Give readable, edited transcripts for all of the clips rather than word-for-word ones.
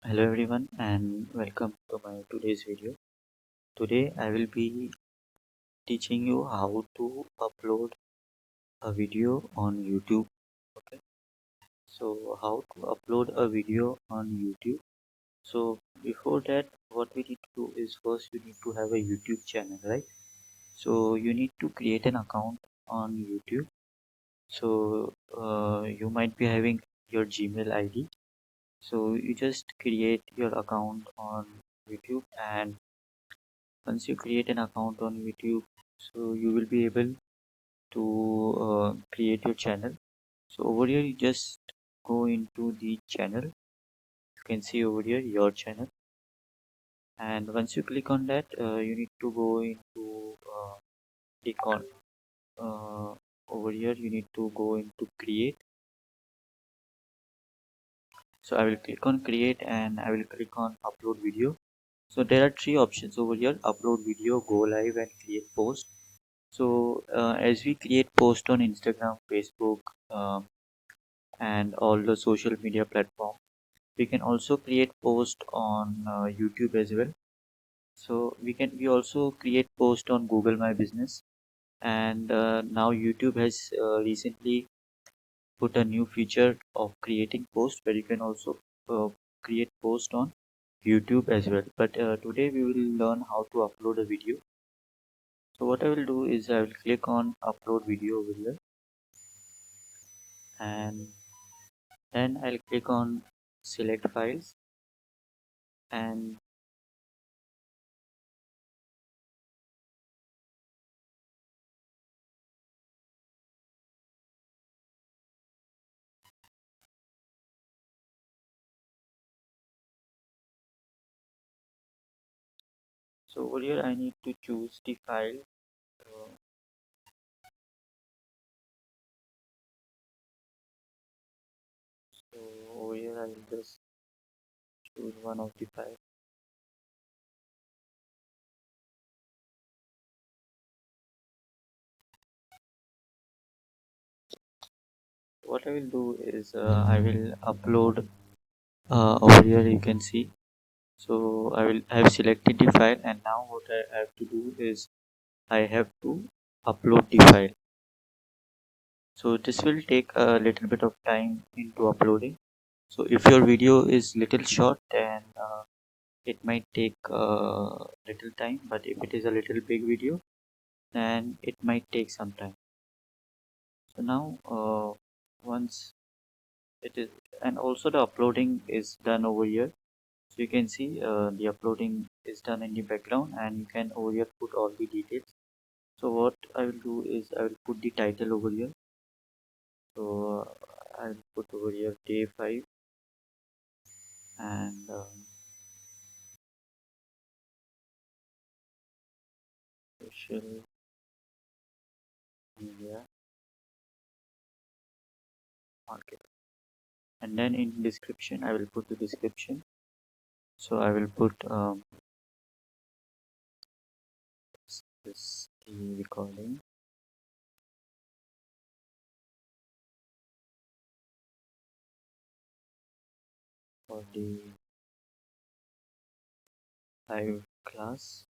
Hello everyone and welcome to my today's video. Today I will be teaching you how to upload a video on YouTube. Okay, so how to upload a video on YouTube. So before that, what we need to do is first you need to have a YouTube channel, right? So you need to create an account on YouTube. So you might be having your Gmail ID. So you just create your account on YouTube, and once you create an account on YouTube, so you will be able to create your channel. So over here you just go into the channel. You can see over here your channel, and once you click on that, you need to go into click on uh, over here you need to go into create. So I will click on create and I will click on upload video. So there are three options over here: upload video, go live, and create post. So as we create post on Instagram, Facebook, and all the social media platform, we can also create post on YouTube as well. So we also create post on Google My Business, and now YouTube has recently put a new feature of creating post where you can also uh, create post on YouTube as well. But today we will learn how to upload a video. So what I will do is I will click on upload video over here, and then I'll click on select files, and so over here I need to choose the file. Uh, so over here I will just choose one of the file. What I will do is I will upload over here you can see. So I have selected the file, and now what I have to do is I have to upload the file. So this will take a little bit of time into uploading. So if your video is little short, then it might take little time, but if it is a little big video, then it might take some time. So now once it is, and also the uploading is done over here. So you can see the uploading is done in the background, and you can over here put all the details. So what I will do is I will put the title over here. So I will put over here day 5, and social media market, and then in description I will put the description. So I will put this the recording for the live class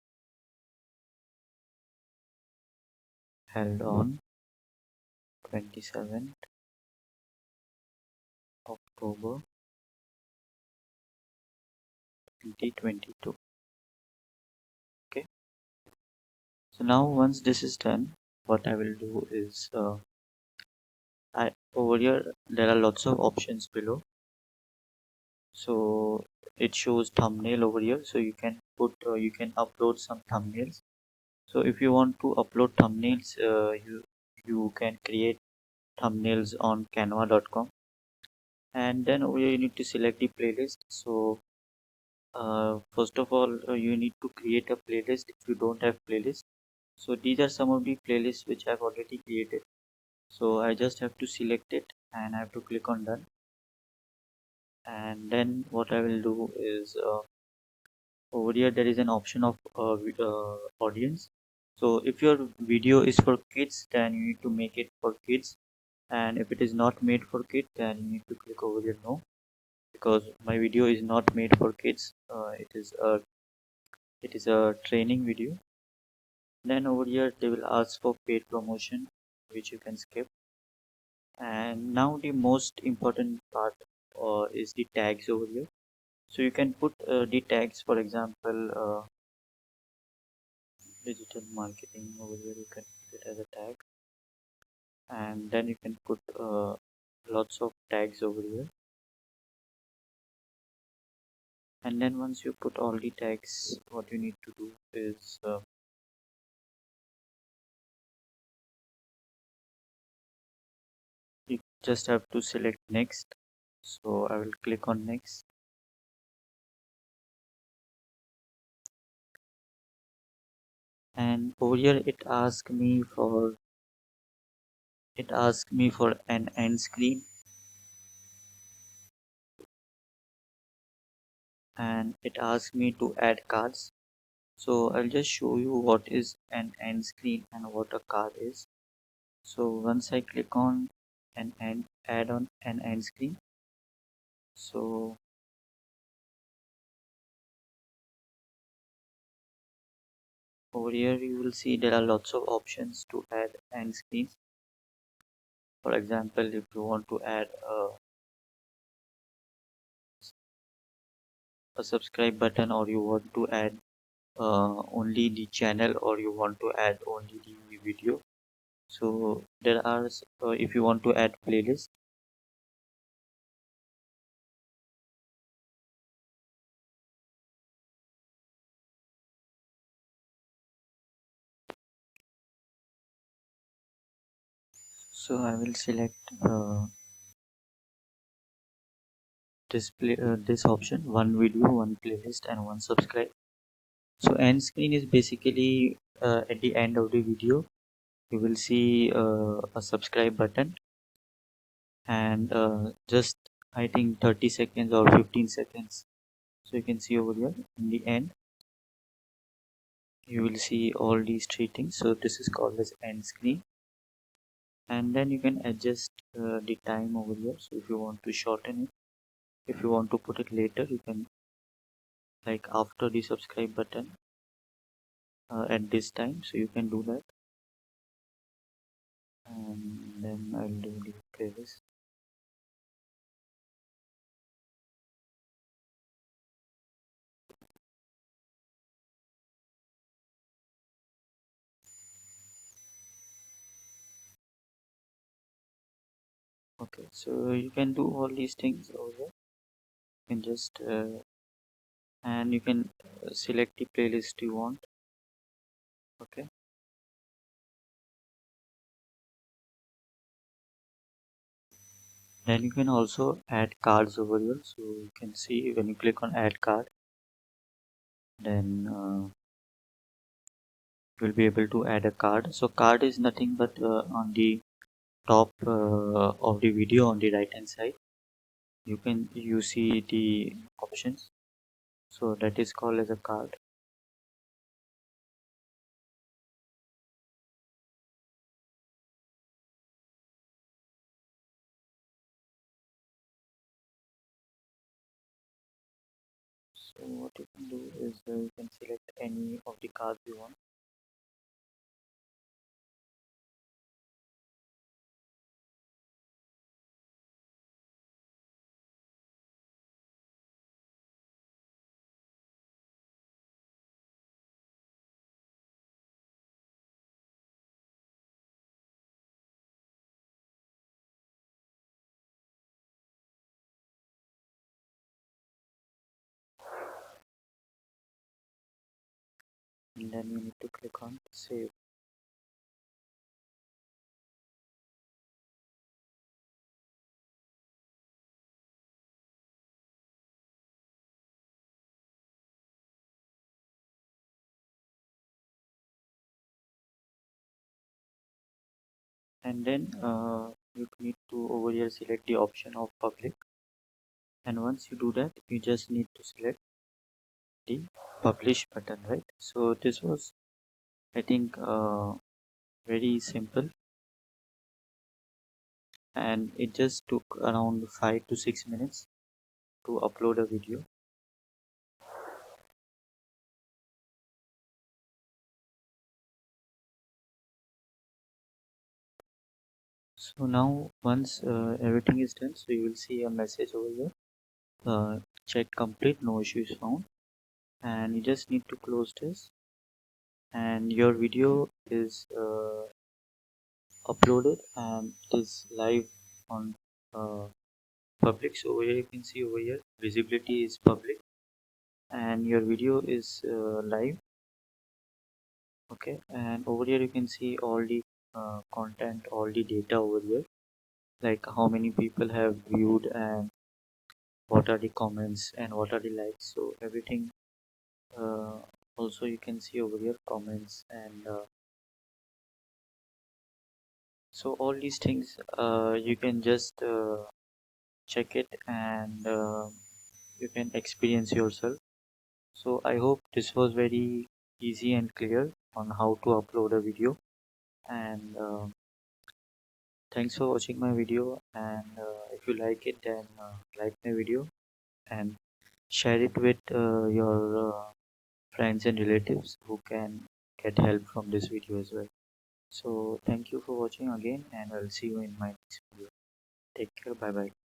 held on 27th October 2022. Okay, so now once this is done, what I will do is I over here there are lots of options below. So it shows thumbnail over here, so you can put you can upload some thumbnails. So if you want to upload thumbnails, you can create thumbnails on canva.com, and then over here you need to select the playlist. So first of all you need to create a playlist if you don't have playlist. So these are some of the playlists which I've already created. So I just have to select it and I have to click on done, and then what I will do is over here there is an option of audience. So if your video is for kids, then you need to make it for kids, and if it is not made for kids, then you need to click over here no, because my video is not made for kids. It is a training video. Then over here they will ask for paid promotion, which you can skip. And now the most important part is the tags over here. So you can put the tags, for example, digital marketing over here. You can put it as a tag, and then you can put lots of tags over here. And then once you put all the tags, what you need to do is you just have to select next. So I will click on next. And over here it asks me for an end screen, and it asks me to add cards. So I'll just show you what is an end screen and what a card is. So once I click on add on an end screen, so over here you will see there are lots of options to add end screens. For example, if you want to add a subscribe button, or you want to add only the channel, or you want to add only the video. So there are if you want to add playlist, so I will select this option: one video, one playlist, and one subscribe. So end screen is basically at the end of the video you will see a subscribe button, and just I think 30 seconds or 15 seconds. So you can see over here in the end you will see all these three things. So this is called as end screen. And then you can adjust the time over here. So if you want to shorten it, if you want to put it later, you can, like after the subscribe button, at this time, so you can do that. And then I'll do the playlist. Okay, so you can do all these things over here. You can just and you can select the playlist you want. Okay, then you can also add cards over here. So you can see when you click on add card, then you will be able to add a card. So card is nothing but on the top of the video on the right hand side you see the options, so that is called as a card. So what you can do is you can select any of the cards you want. And then you need to click on save. And then you need to over here select the option of public, and once you do that you just need to select the publish button, right? So this was, I think, very simple, and it just took around 5 to 6 minutes. to upload a video. So now once everything is done, so you will see a message over here, check complete, no issues found, and you just need to close this, and your video is uploaded and it is live on public. So over here you can see over here visibility is public and your video is live. Okay, and over here you can see all the content, all the data over here, like how many people have viewed and what are the comments and what are the likes. So everything, uh, also you can see over here comments, and so all these things you can just check it, and you can experience yourself. So I hope this was very easy and clear on how to upload a video, and thanks for watching my video, and if you like it, then like my video and share it with your friends and relatives who can get help from this video as well. So thank you for watching again, and I'll see you in my next video. Take care. Bye bye.